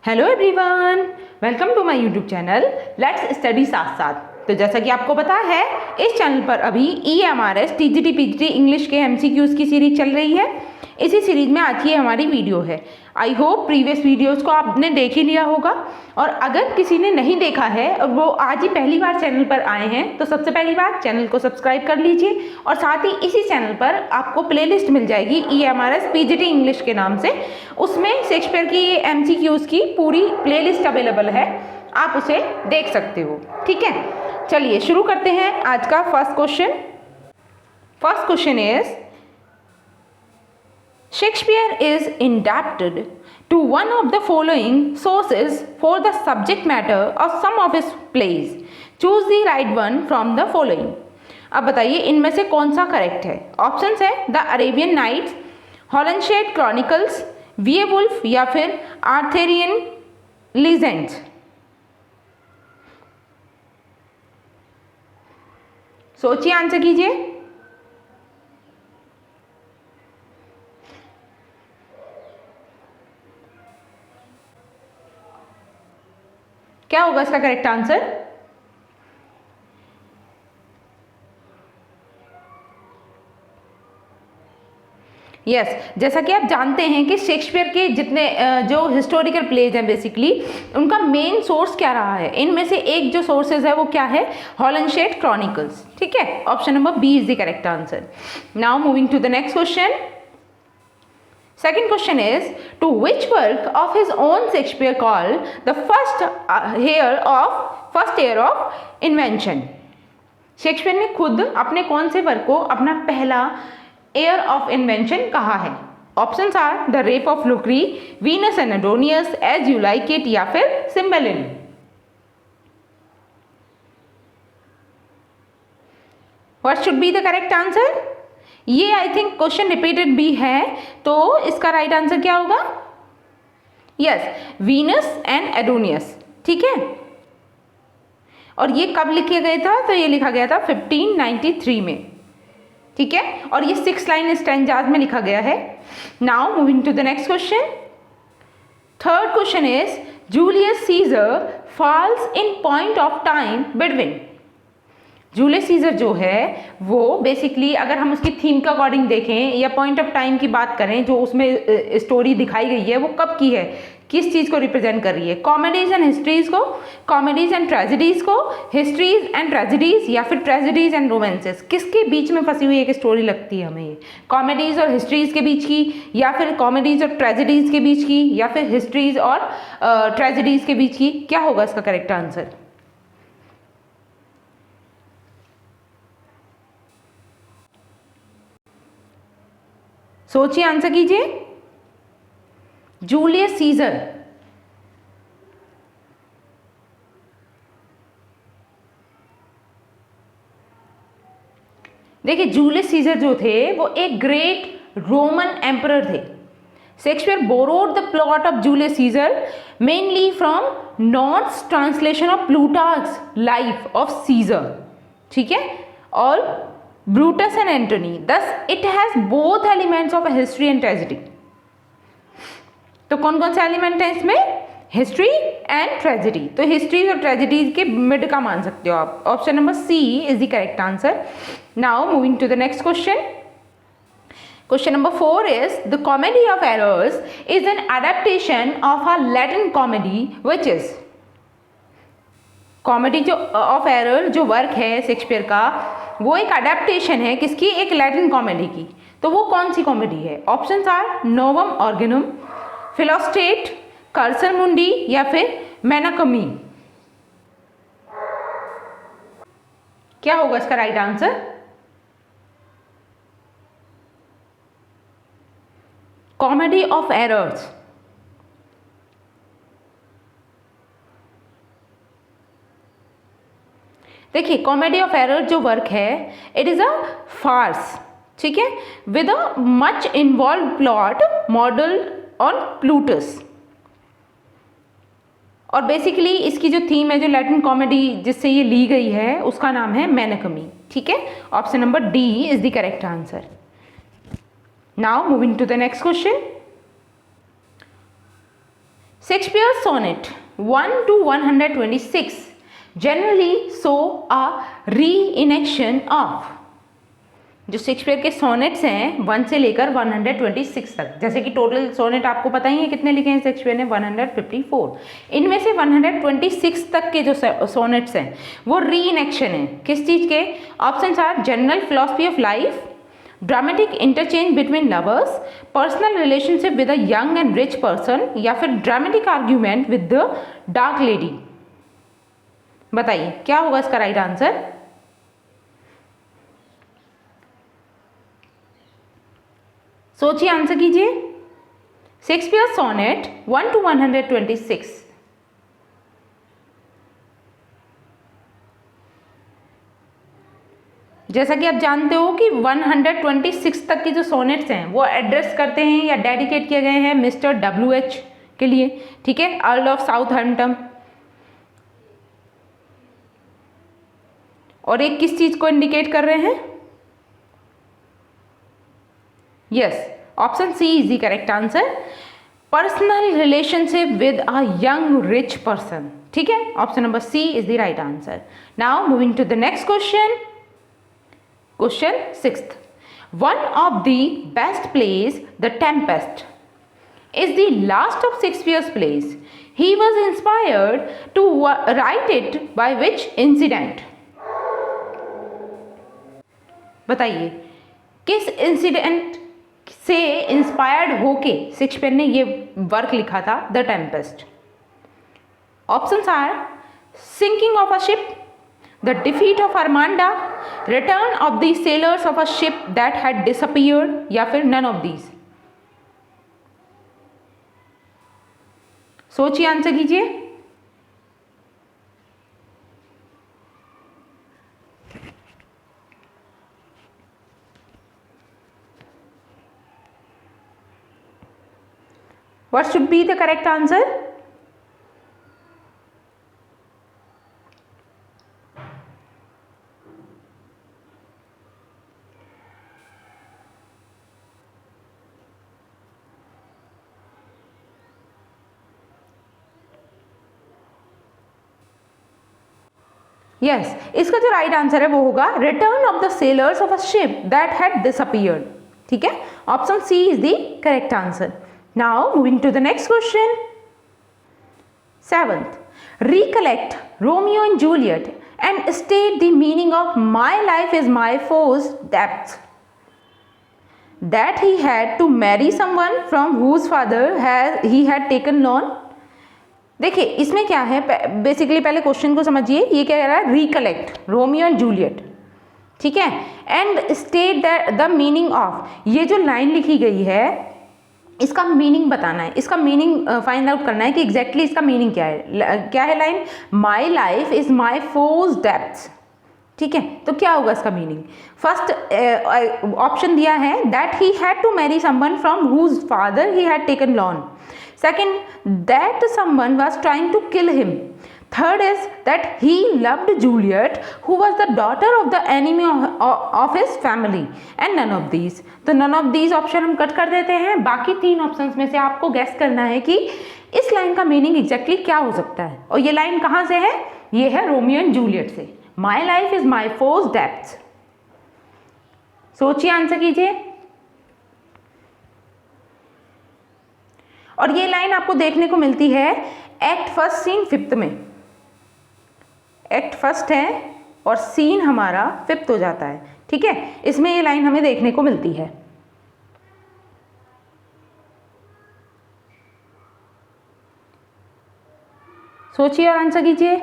Hello everyone, welcome to my YouTube channel let's study साथ साथ। तो जैसा कि आपको पता है, इस चैनल पर अभी EMRS TGT PGT इंग्लिश के MCQs की सीरीज चल रही है। इसी सीरीज में आज की हमारी वीडियो है। आई होप प्रीवियस वीडियोस को आपने देख ही लिया होगा, और अगर किसी ने नहीं देखा है और वो आज ही पहली बार चैनल पर आए हैं तो सबसे पहली बार चैनल को सब्सक्राइब कर लीजिए। और साथ ही इसी चैनल पर आपको प्लेलिस्ट मिल जाएगी EMRS PGT इंग्लिश के नाम से। उसमें शेक्सपियर की MCQs की पूरी प्लेलिस्ट अवेलेबल है, आप उसे देख सकते हो। ठीक है, चलिए शुरू करते हैं आज का first question. First question is Shakespeare is indebted to one of the following sources for the subject matter of some of his plays. Choose the right one from the following. अब बताइए इनमें से कौन सा करेक्ट है। Options है the Arabian nights, हॉलैंडशेड chronicles, वियरवुल्फ या फिर आर्थरियन लीजेंड्स। सोचिए, आंसर कीजिए। क्या होगा इसका करेक्ट आंसर? यस, जैसा कि आप जानते हैं कि शेक्सपियर के जितने जो हिस्टोरिकल प्लेज हैं बेसिकली उनका मेन सोर्स क्या रहा है। इनमें से एक जो सोर्सेज है वो क्या है? Holinshed chronicles. ठीक है, option number B is the correct answer. Now moving to the next question. Second question is, to which work of his own Shakespeare called the first year of invention? Shakespeare ने खुद अपने कौन से work को अपना पहला air of invention कहा है? Options are the rape of Lucrece, Venus and Adonis, as you like it या फिर Cymbeline. What should be the correct answer? ये आई थिंक क्वेश्चन रिपीटेड भी है, तो इसका राइट आंसर क्या होगा? Yes, Venus and Adonis. ठीक है, और ये कब लिखे गए था? तो ये लिखा गया था 1593 में। ठीक है, और ये 6 लाइन स्टैंजाज में लिखा गया है। Now moving to the next question. Third question is Julius Caesar falls in point of time between. Julius Caesar जो है वो बेसिकली अगर हम उसकी थीम के अकॉर्डिंग देखें या पॉइंट ऑफ टाइम की बात करें, जो उसमें स्टोरी दिखाई गई है वो कब की है, किस चीज़ को रिप्रेजेंट कर रही है? कॉमेडीज एंड हिस्ट्रीज को, कॉमेडीज एंड ट्रेजेडीज को, हिस्ट्रीज एंड ट्रेजेडीज या फिर ट्रेजेडीज एंड रोमांसेस? किसके बीच में फंसी हुई एक स्टोरी लगती है हमें ये? कॉमेडीज और हिस्ट्रीज के बीच की, या फिर कॉमेडीज और ट्रेजेडीज के बीच की, या फिर हिस्ट्रीज और ट्रेजेडीज के बीच की? क्या होगा इसका करेक्ट आंसर? सोचिए, आंसर कीजिए। जूलियस सीजर देखिए, जूलियस सीजर जो थे वो एक ग्रेट रोमन एम्परर थे। Shakespeare borrowed the plot of Julius Caesar mainly from North translation of Plutarch's life of Caesar. ठीक है, और Brutus and Antony, thus it has both elements of a history and tragedy। तो कौन कौन से element हैं इसमें? History and tragedy. तो हिस्ट्री और ट्रेजेडी के मिड का मान सकते हो आप। Option number C is the correct answer. Now moving to the next question. Question number 4 is the Comedy of Errors is an adaptation of a Latin comedy which is. Comedy जो of error जो work है Shakespeare का, वो एक adaptation है किसकी? एक Latin comedy की। तो वो कौन सी कॉमेडी है? ऑप्शंस आर नोवम ऑर्गेनम, फिलोस्टेट, कर्सर मुंडी या फिर मैनाकमी। क्या होगा इसका right answer? Comedy of errors. देखिए, कॉमेडी ऑफ एरर जो वर्क है इट इज़ अ फार्स। ठीक है, with a much involve plot model on Plutus. और बेसिकली इसकी जो थीम है, जो लैटिन कॉमेडी जिससे ये ली गई है, उसका नाम है मैनाकमी। ठीक है, option number D is the correct answer. Now moving to the next question. Shakespeare's sonnet 1 to 126 generally show a reenaction of। जो शेक्सपियर के सोनेट्स हैं 1 से लेकर 126 तक, जैसे कि टोटल सोनेट आपको पता ही है कितने लिखे हैं शेक्सपियर ने, 154। इनमें से 126 तक के जो सोनेट्स हैं वो रीइनेक्शन है किस चीज़ के? Options are general philosophy of life, dramatic interchange between lovers, personal relationship with a young and rich person, या फिर dramatic argument with the dark lady. बताइए क्या होगा इसका राइट आंसर? सोचिए, आंसर कीजिए। Shakespeare sonnet 1 to 126। जैसा कि आप जानते हो कि 126 तक के जो सोनेट्स हैं वो एड्रेस करते हैं या डेडिकेट किए गए हैं मिस्टर WH के लिए, ठीक है, अर्ल ऑफ साउथहैम्पटन। और एक किस चीज को इंडिकेट कर रहे हैं? Yes, option C is the correct answer, personal relationship with a young rich person. ठीक है, option number C is the right answer. Now moving to the next question. Question 6th. One of the best plays, The Tempest, is the last of Shakespeare's plays. He was inspired to write it by which incident? बताइए किस incident से inspired होके Shakespeare ने ये work लिखा था the Tempest? Options are sinking of a ship, the defeat of Armada, return of the sailors of a ship that had disappeared, या फिर none of these। सोचिए, आंसर कीजिए। What should be the correct answer? Yes, इसका जो right answer है वो होगा return of the sailors of a ship that had disappeared. ठीक है, option C is the correct answer. Now moving to the next question. 7th, recollect Romeo and Juliet and state the meaning of my life is my foe's depths, that he had to marry someone from whose father he had taken loan। देखिए इसमें क्या है, basically पहले question को समझिए। ये क्या कह रहा है? रिकलेक्ट रोमियो एंड जूलियट, ठीक है, and state that the meaning of. ये जो लाइन लिखी गई है इसका मीनिंग बताना है, इसका मीनिंग फाइंड आउट करना है कि एग्जैक्टली इसका मीनिंग क्या है। क्या है line? My life is my force depths. ठीक है, तो क्या होगा इसका मीनिंग? फर्स्ट ऑप्शन दिया है that he had to marry someone from whom father he had taken loan. Second, that someone was trying to kill him. Third is that he loved Juliet, who was the daughter of the enemy of his family, and none of these. तो none of these option हम cut कर देते हैं। बाकी 3 options में से आपको gas करना है कि इस लाइन का मीनिंग एग्जैक्टली क्या हो सकता है। और ये लाइन कहाँ से है? ये है रोमियो एंड जूलियट से। My life is my force depths. सोचिए, आंसर कीजिए। और ये लाइन आपको देखने को मिलती है एक्ट फर्स्ट सीन 5th में। एक्ट फर्स्ट है और सीन हमारा 5th हो जाता है। ठीक है, इसमें ये लाइन हमें देखने को मिलती है। सोचिए और आंसर कीजिए।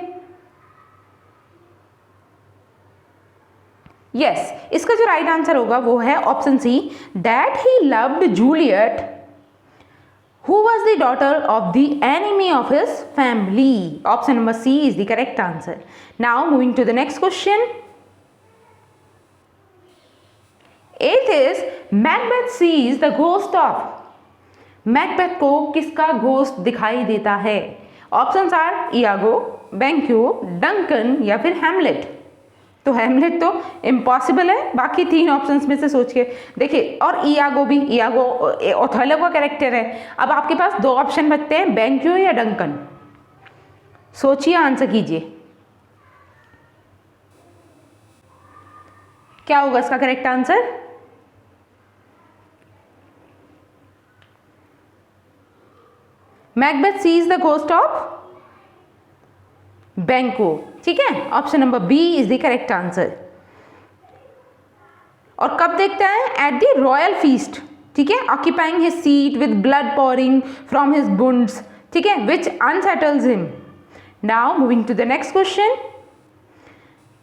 यस, इसका जो राइट आंसर होगा वो है option C, that he loved Juliet who was the daughter of the enemy of his family. Option number C is the correct answer. Now moving to the next question. 8th is Macbeth sees the ghost of। Macbeth को किसका ghost दिखाई देता है? Options are Iago, Banquo, Duncan या फिर Hamlet. तो Hamlet तो impossible है। बाकी 3 ऑप्शंस में से सोच के देखिए। और इयागो भी, इयागो ओथेलो का कैरेक्टर है। अब आपके पास 2 ऑप्शन बचते हैं, बेंक्यो या डंकन। सोचिए, आंसर कीजिए, क्या होगा इसका correct answer? Macbeth sees the ghost of Banquo, ठीक है। Option number B is the correct answer. और कब देखता है? एट द रॉयल फीस्ट, ठीक है। Occupying his seat with blood pouring from his wounds, ठीक है, which unsettles him. Now moving to the next question,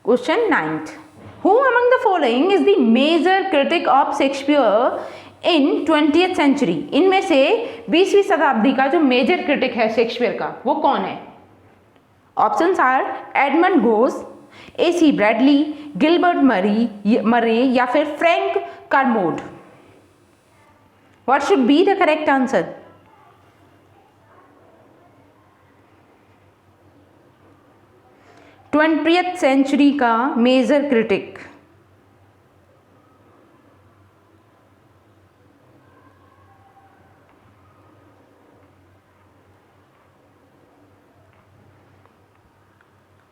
question 9th। Who among the following is the major critic of Shakespeare in 20th century? इनमें से 20वीं शताब्दी का जो major critic है Shakespeare का, वो कौन है? Options are Edmund Gosse, AC Bradley, Gilbert Murray या फिर Frank Kermode. What should be the correct answer? Twentieth century का मेजर क्रिटिक,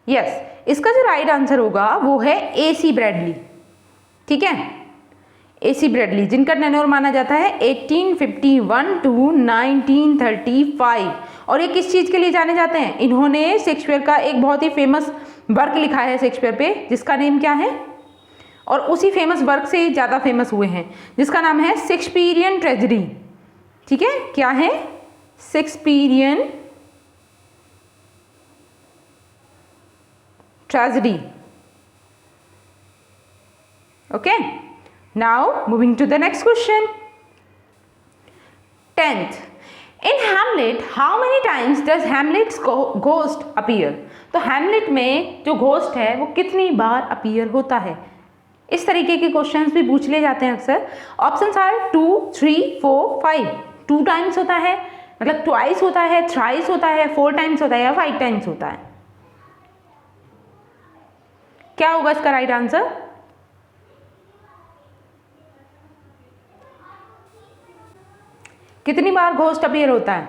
यस, इसका जो राइट आंसर होगा वो है AC ब्रैडली, ठीक है। AC ब्रैडली, जिनका टेन्योर माना जाता है 1851 टू 1935। और ये किस चीज़ के लिए जाने जाते हैं? इन्होंने शेक्सपियर का एक बहुत ही फेमस वर्क लिखा है शेक्सपियर पे, जिसका नेम क्या है? और उसी फेमस वर्क से ज़्यादा फेमस हुए हैं, जिसका नाम है शेक्सपियरियन ट्रेजेडी, ठीक है। क्या है? Shakespearean tragedy, okay. Now moving to the next question, 10th. In Hamlet, how many times does Hamlet's ghost appear? तो हैमलेट में जो घोस्ट है वो कितनी बार अपीयर होता है? इस तरीके के क्वेश्चंस भी पूछ ले जाते हैं अक्सर। Options are 2, 3, 4, 5। 2 टाइम्स होता है, मतलब ट्वाइस होता है, थ्राइस होता है, 4 टाइम्स होता है या 5 टाइम्स होता है। क्या होगा इसका राइट आंसर? कितनी बार घोस्ट अपीयर होता है?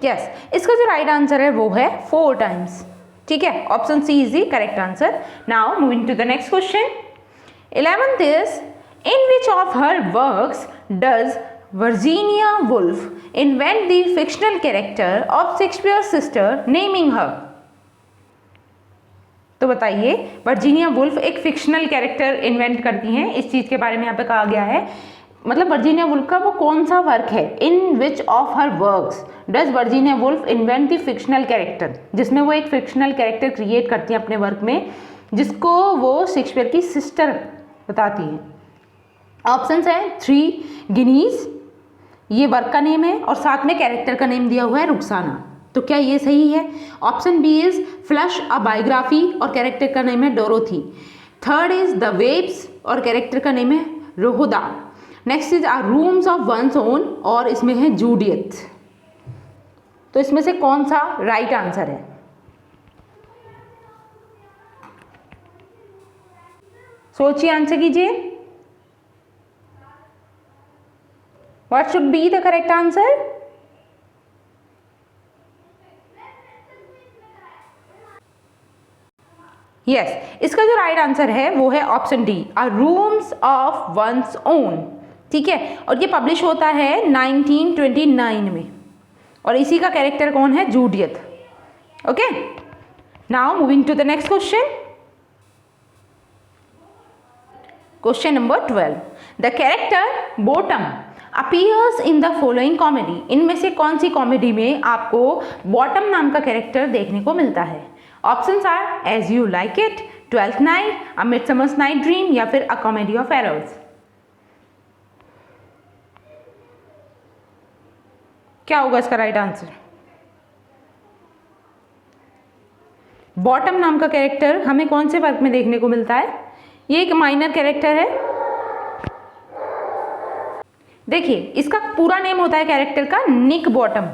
यस, इसका जो राइट आंसर है वो है 4 टाइम्स, ठीक है। Option C is the correct answer. Now moving to the next question, 11th is in which of her works does Virginia Woolf invent the fictional character of Shakespeare sister naming her? तो बताइए, Virginia Woolf एक fictional character invent करती हैं, इस चीज़ के बारे में यहाँ पे कहा गया है। मतलब वर्जीनिया वुल्फ का वो कौन सा वर्क है? In which of her works does Virginia Woolf invent the fictional character, जिसमें वो एक फिक्शनल कैरेक्टर क्रिएट करती हैं अपने वर्क में, जिसको वो शेक्सपियर की सिस्टर बताती हैं। ऑप्शंस हैं 3 गिनीज, ये वर्क का नेम है, और साथ में कैरेक्टर का नेम दिया हुआ है रुखसाना। तो क्या ये सही है? Option B is Flush a biography और कैरेक्टर का नेम है Dorothy. 3rd is the Waves और कैरेक्टर का नेम है Rhoda. Next is a room of one's own और इसमें है जूडियथ। तो इसमें से कौन सा राइट आंसर है? सोचिए, आंसर कीजिए। What should be the correct answer? Yes, इसका जो राइट आंसर है वो है option D, a rooms of one's own, ठीक है। और ये पब्लिश होता है 1929 में, और इसी का कैरेक्टर कौन है? Judith, okay. Now moving to the next question, question number 12। The character Bottom appears in the following comedy. इनमें से कौन सी कॉमेडी में आपको बॉटम नाम का कैरेक्टर देखने को मिलता है? Options are as you like it, twelfth night, a midsummer's night dream या फिर अ कॉमेडी ऑफ एरर्स। क्या होगा इसका राइट आंसर? बॉटम नाम का कैरेक्टर हमें कौन से वर्क में देखने को मिलता है? ये एक माइनर कैरेक्टर है। देखिए, इसका पूरा नेम होता है कैरेक्टर का निक बॉटम,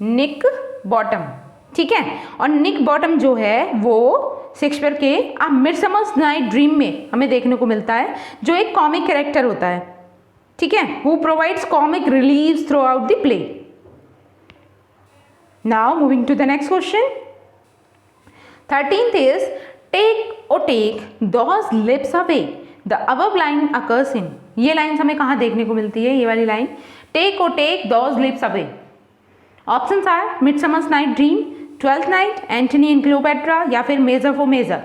निक बॉटम, ठीक है। और निक बॉटम जो है वो शेक्सपियर के अ मिडसमर्स नाइट ड्रीम में हमें देखने को मिलता है, जो एक कॉमिक कैरेक्टर होता है, ठीक है, who provides comic relief throughout the play. Now moving to the next question. 13th is take or take those lips away, the above line occurs in। ये लाइन्स हमें कहाँ देखने को मिलती है, ये वाली line, take or take those lips away। Options are midsummer's night dream, twelfth night, Antony and Cleopatra, या फिर मेजर फॉर मेजर।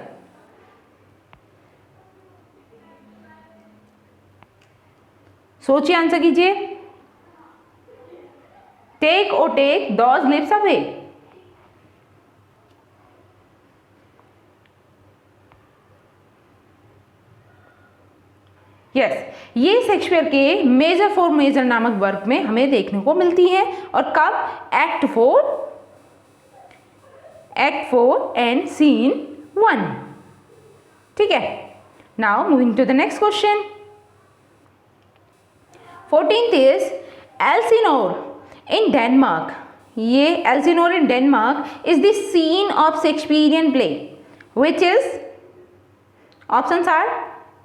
सोचिए, आंसर कीजिए। टेक और take those lips away. Yes, ये शेक्सपियर के मेजर फॉर मेजर नामक work में हमें देखने को मिलती है। और कब? Act 4 and scene 1। ठीक है। Now moving to the next question. 14th is Elsinore in Denmark। ये Elsinore in Denmark is the scene of Shakespearean play which is, options are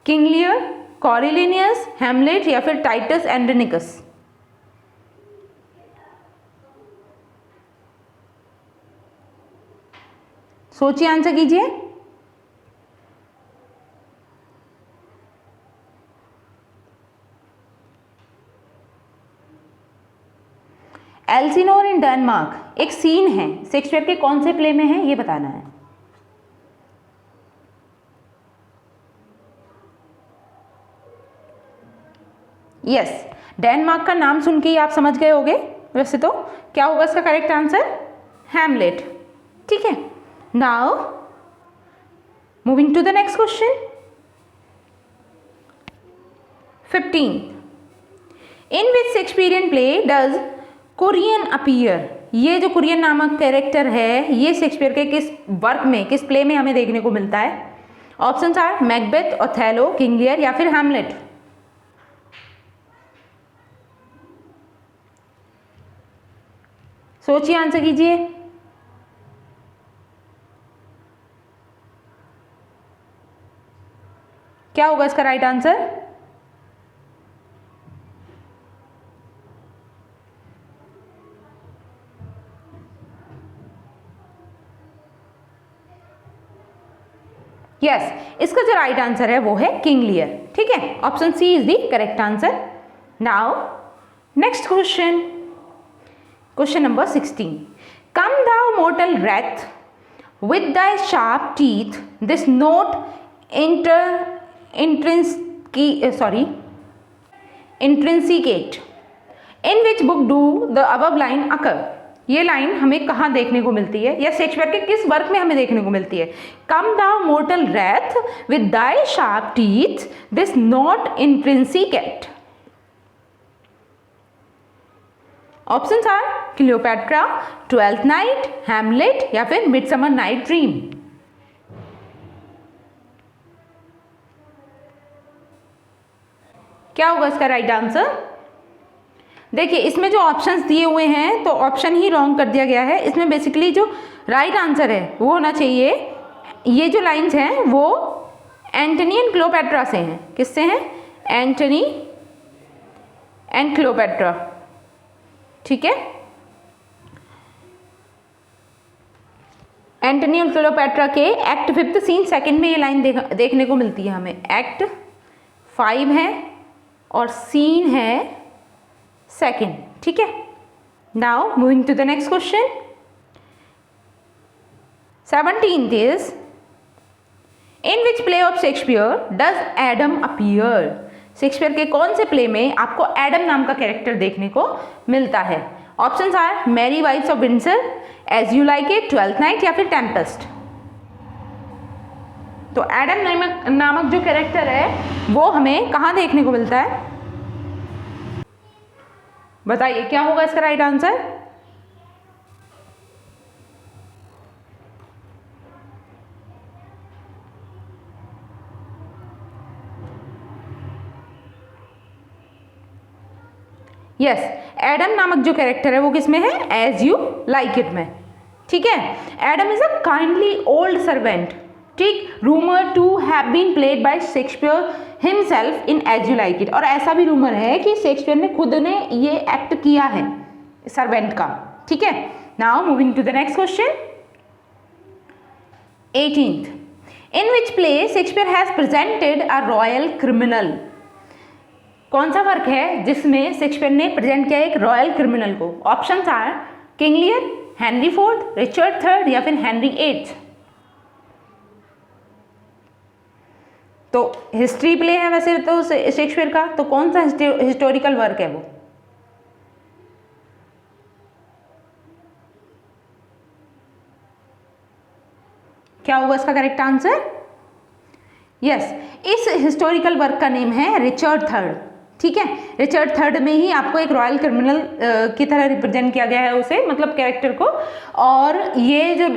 King Lear, Coriolanus, Hamlet, या फिर Titus Andronicus। सोचिए, answer कीजिए। एल्सिनोर इन Denmark एक scene है, Shakespeare के कौन से प्ले में है ये बताना है। यस, डेनमार्क का नाम सुन के ही आप समझ गए होंगे वैसे तो। क्या होगा इसका करेक्ट आंसर? हैमलेट। ठीक है। Now moving to the next question. 15 in which Shakespearean play does Curan appear. ये जो कुरियन नामक कैरेक्टर है ये शेक्सपियर के किस वर्क में, किस प्ले में हमें देखने को मिलता है? Options are Macbeth, Othello, King Lear, या फिर हैमलेट। सोचिए, आंसर कीजिए। क्या होगा इसका राइट आंसर? यस, इसका जो राइट आंसर है वो है किंग लियर। ठीक है, option C is the correct answer. Now next question, question number 16। Come thou mortal wrath with thy sharp teeth, this note intrinsicate, in which book do the above line occur। ये line हमें कहाँ देखने को मिलती है, या Shakespeare के किस वर्क में हमें देखने को मिलती है? कम thou mortal wrath with thy sharp teeth, this note intrinsicate। Options are Cleopatra, Twelfth Night, Hamlet, या फिर मिडसमर नाइट ड्रीम। क्या होगा इसका राइट आंसर? देखिए, इसमें जो ऑप्शंस दिए हुए हैं तो ऑप्शन ही रॉन्ग कर दिया गया है। इसमें बेसिकली जो राइट आंसर है वो होना चाहिए, ये जो लाइंस हैं वो एंटनी एंड क्लियोपेट्रा से हैं। किससे हैं? Antony and Cleopatra. ठीक है, एंटनी और क्लियोपेट्रा के एक्ट 5 सीन 2 में ये लाइन देखने को मिलती है हमें। एक्ट 5 है और सीन है 2। ठीक है। Now moving to the next question. 17th is in which play of Shakespeare does Adam appear। Shakespeare के कौन से प्ले में आपको एडम नाम का कैरेक्टर देखने को मिलता है? Options are Merry Wives of Windsor, As you like it, twelfth Night, या फिर टेम्पेस्ट। तो एडम नामक जो कैरेक्टर है वो हमें कहाँ देखने को मिलता है? बताइए, क्या होगा इसका राइट आंसर? यस, एडम नामक जो कैरेक्टर है वो किस में है? एज यू लाइक इट में। ठीक है। Adam is a kindly old servant, ठीक, rumour to have been played by Shakespeare himself in as you like it, और ऐसा भी रूमर है कि शेक्सपियर ने खुद ने ये एक्ट किया है सर्वेंट का, ठीक है। Now moving to the next question 18th, in which play Shakespeare has presented a royal criminal. कौन सा वर्क है जिसमें शेक्सपियर ने प्रेजेंट किया एक रॉयल क्रिमिनल को? Options are King Lear, Henry fourth, Richard third या फिर हेनरी एट्थ। तो हिस्ट्री प्ले है वैसे तो शेक्सपियर का, तो कौन सा हिस्टोरिकल वर्क है वो? क्या होगा इसका करेक्ट आंसर? यस, इस हिस्टोरिकल वर्क का नेम है रिचर्ड थर्ड, ठीक है। रिचर्ड थर्ड में ही आपको एक रॉयल क्रिमिनल की तरह रिप्रेजेंट किया गया है उसे, मतलब कैरेक्टर को, और ये जो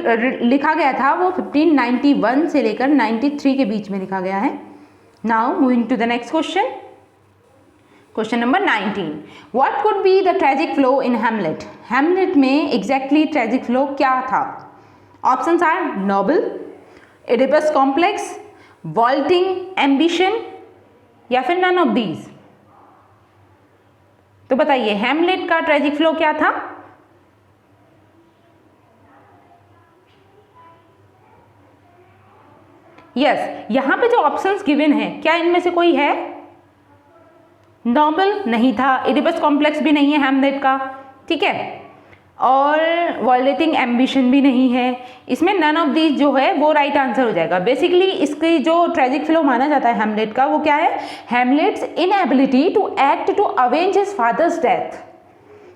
लिखा गया था वो 1591 से लेकर 93 के बीच में लिखा गया है। Now moving to the next question, question number 19, what could be the tragic flow in Hamlet. Hamlet में एग्जैक्टली ट्रेजिक फ्लो क्या था? Options are noble, Oedipus complex, vaulting ambition या फिर नन ऑफ दीज। तो बताइए हैमलेट का tragic flow क्या था? यस, यहां पे जो ऑप्शंस गिवन है क्या इनमें से कोई है? नोबल नहीं था, एडिपस कॉम्प्लेक्स भी नहीं है हैमलेट का, ठीक है, और वॉलेटिंग एम्बिशन भी नहीं है। इसमें नन ऑफ दीज जो है वो राइट आंसर हो जाएगा। बेसिकली इसकी जो ट्रेजिक फ्लो माना जाता है हैमलेट का वो क्या है? Hamlet's inability to act to avenge his father's death,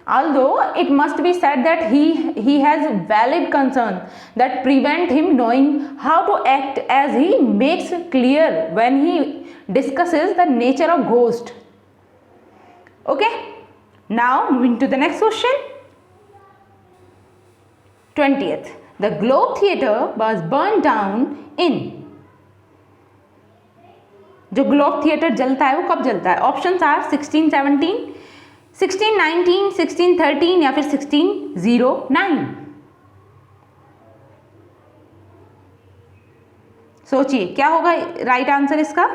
although it must be said that he has valid concern that prevent him knowing how to act, as he makes clear when he discusses the nature of ghost. Okay, now moving to the next question, 20th, the Globe Theatre was burned down in। जो globe theatre जलता है वो कब जलता है? Options are 1617, 1619, 1613 या फिर 1609। सोचिए क्या होगा राइट आंसर इसका?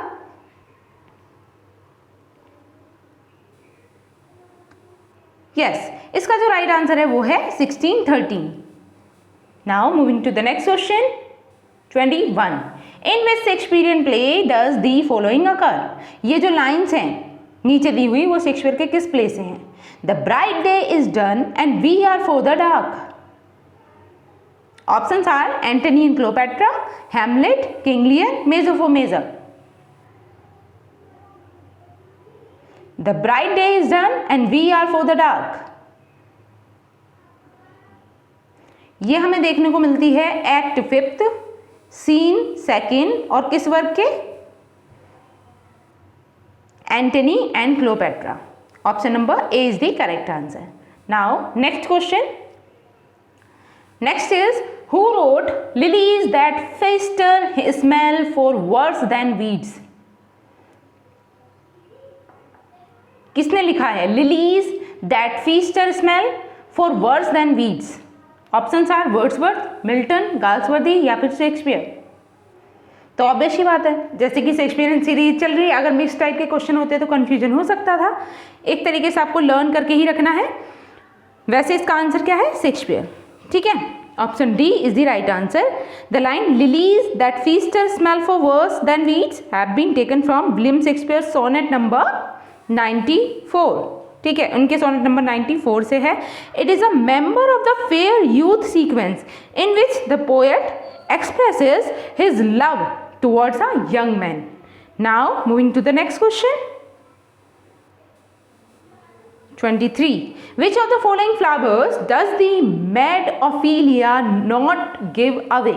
यस, इसका जो राइट आंसर है वो है 1613। Now moving to the next question 21, in which Shakespearean play does the following occur. ये जो लाइन्स हैं नीचे दी हुई वो शेक्सपियर के किस प्ले से हैं? The bright day is done and we are for the dark. Options are Antony and Cleopatra, Hamlet, King Lear, Mesopotamia. The bright day is done and we are for the dark, ये हमें देखने को मिलती है act 5th, scene 2nd और किस work के? Antony and Cleopatra. Option number A is the correct answer. Now next question, next is who wrote lilies that fester smell far worse than weeds. किसने लिखा है lilies that fester smell far worse than weeds? Options are Wordsworth, Milton, Galsworthy या फिर Shakespeare. तो obvious ही बात है, जैसे कि शेक्सपियरियन सीरीज चल रही है, अगर मिक्स टाइप के क्वेश्चन होते तो कंफ्यूजन हो सकता था। एक तरीके से आपको लर्न करके ही रखना है। वैसे इसका आंसर क्या है? शेक्सपियर, ठीक है। Option D is the right answer. The line lilies that fester smell far worse than weeds have been taken from William Shakespeare sonnet number 94, ठीक है, उनके सोनेट नंबर 94 से है। It is a member of the fair youth sequence in which the poet expresses his love towards a young man. Now moving to the next question 23, which of the following flowers does the mad Ophelia not give away?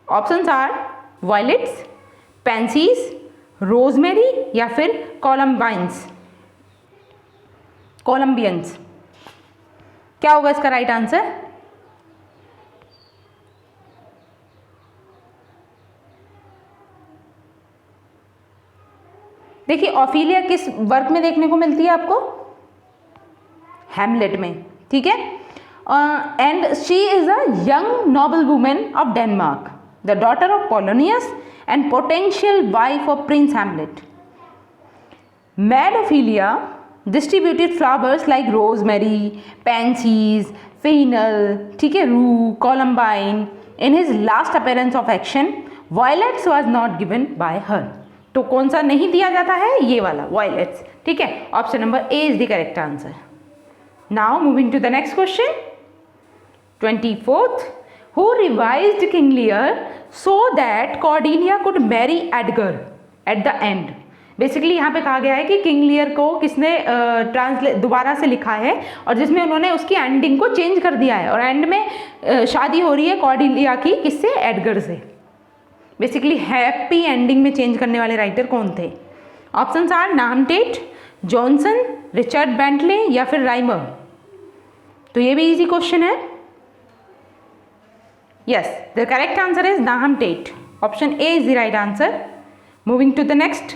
Options are violets, pansies, rosemary या फिर columbians। क्या होगा इसका right answer? देखिए Ophelia किस work में देखने को मिलती है आपको? हैमलेट में, ठीक है। and she is a young noblewoman of Denmark, the daughter of Polonius and potential wife of Prince Hamlet. Mad Ophelia distributed flowers like rosemary, pansies, fennel, ठीक है, rue, columbine in his last appearance of action. Violets was not given by her. तो कौन सा नहीं दिया जाता है? ये वाला violets, ठीक है. Option number A is the correct answer. Now moving to the next question. 24th, who revised King Lear so that Cordelia could marry Edgar at the end. Basically यहाँ पे कहा गया है कि किंग लियर को किसने दोबारा से लिखा है और जिसमें उन्होंने उसकी एंडिंग को चेंज कर दिया है और एंड में शादी हो रही है कॉर्डेलिया की किससे? एडगर से. बेसिकली हैप्पी एंडिंग में चेंज करने वाले राइटर कौन थे? Options are Nahum Tate, Johnson, Richard Bentley या फिर राइमर. तो ये भी इजी क्वेश्चन है. Yes, the correct answer is Nahum Tate. Option A is the right answer. Moving to the next.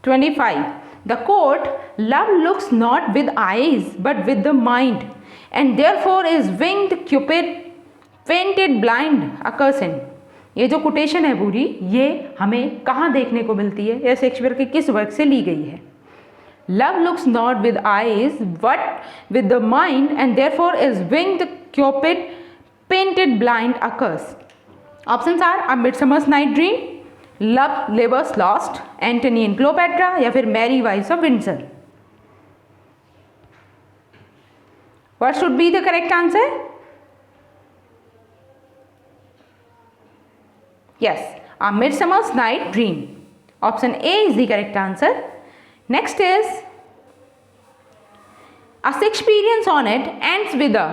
25. The quote, love looks not with eyes but with the mind and therefore is winged cupid, fainted blind, occurs in. ये जो quotation है पूरी, ये हमें कहाँ देखने को मिलती है? यह शेक्सपियर के किस वर्क से ली गई है? Love looks not with eyes but with the mind and therefore is winged cupid, painted blind, occurs. Options are A Midsummer's Night Dream, Love Labours Lost, Antony and Cleopatra या फिर Merry Wives of Windsor. What should be the correct answer? Yes, A Midsummer's Night Dream. Option A is the correct answer. Next is A Shakespearean sonnet ends with a.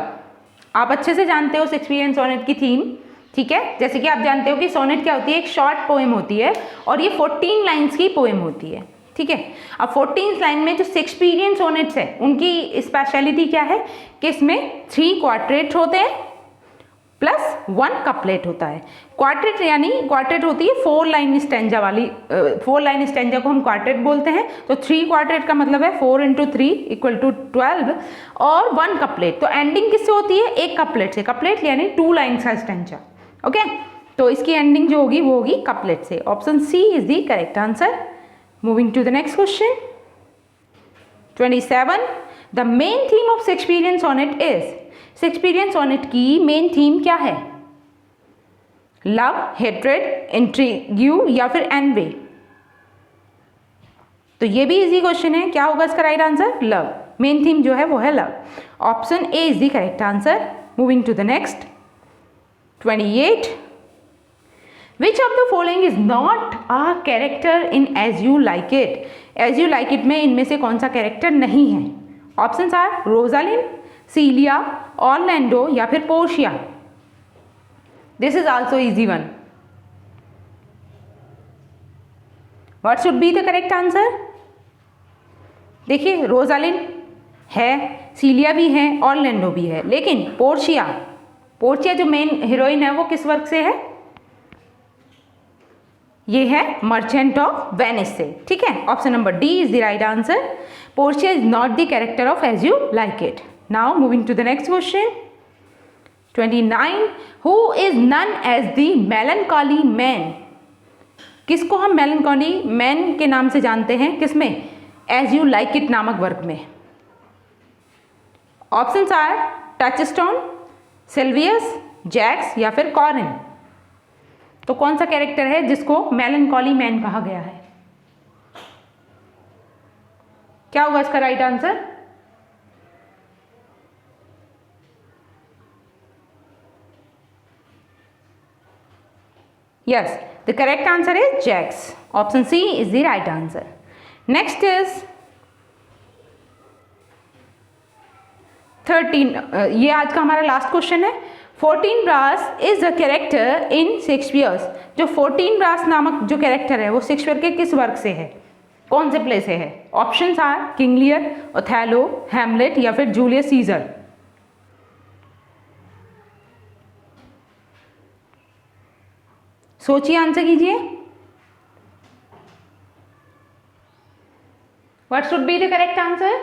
आप अच्छे से जानते हो Shakespearean sonnet की theme, ठीक है. जैसे कि आप जानते हो कि सोनेट क्या होती है? एक शॉर्ट पोएम होती है और ये 14 लाइंस की पोएम होती है, ठीक है. अब 14 लाइन में जो शेक्सपियरियन सोनेट्स है उनकी स्पेशलिटी क्या है कि इसमें 3 क्वार्टेट होते हैं प्लस 1 कपलेट होता है. क्वार्टेट यानी क्वार्टेट होती है 4 लाइन स्टैंजा वाली. 4 लाइन स्टैंजा को हम क्वार्टेट बोलते हैं. तो 3 क्वार्टेट का मतलब है 4 × 3 = 12 और 1 कपलेट. तो एंडिंग किससे होती है? एक कपलेट से. कपलेट यानी 2 लाइन्स का स्टैंजा. ओके, तो इसकी एंडिंग जो होगी वो होगी कपलेट से. Option C is the correct answer. Moving to the next question. 27. The main theme of Shakespearean sonnet is. Shakespearean sonnet की मेन थीम क्या है? लव, हेट्रेड, इंट्रिग्यू या फिर एनवे. तो ये भी इजी क्वेश्चन है. क्या होगा इसका right answer? Love. Main theme जो है वो है love. Option A is the correct answer. Moving to the next. 28. Which of the following is not a character in as you like it. As you like it में इनमें से कौन सा कैरेक्टर नहीं है? Options are Rosalind, Celia, Orlando या फिर Portia. This is also easy one. What should be the correct answer? देखिए, रोजालिन है, सीलिया भी है, ऑर्लैंडो भी है, लेकिन पोर्शिया जो मेन हीरोइन है वो किस वर्क से है? ये है मर्चेंट ऑफ वेनिस से, ठीक है. Option number D is the right answer. Portia is not the character of as you like it. Now moving to the next question. 29. Who is known as the melancholy man? किसको हम melancholy man के नाम से जानते हैं? किसमें? As you like it नामक work में. Options are Touchstone, Silvius, Jax या फिर Corin. तो कौन सा कैरेक्टर है जिसको melancholy man कहा गया है? क्या होगा इसका right answer? Yes, the correct answer is Jax. Option C is the right answer. Next is 13. ये आज का हमारा लास्ट क्वेश्चन है. 14 bras is the character in Shakespeare's. जो 14 ब्रास नामक जो कैरेक्टर है वो शेक्सपियर के किस वर्क से है? कौन से प्ले से है? Options are King Lear, Othello, Hamlet या फिर जूलियस सीजर. सोचिए, आंसर कीजिए. What should be the correct answer?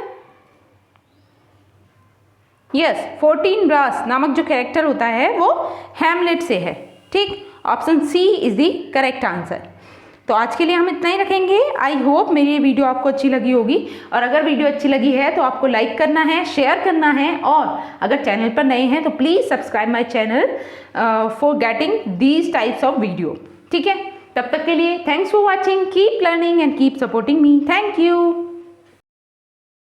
Yes, 14 bras नामक जो कैरेक्टर होता है वो हैमलेट से है। ठीक, option C is the correct answer. तो आज के लिए हम इतना ही रखेंगे। आई होप मेरी ये वीडियो आपको अच्छी लगी होगी, और अगर वीडियो अच्छी लगी है तो आपको लाइक करना है, शेयर करना है, और अगर चैनल पर नए हैं तो please subscribe my channel for getting these types of video. ठीक है, तब तक के लिए thanks for watching, keep learning and keep supporting me. Thank you.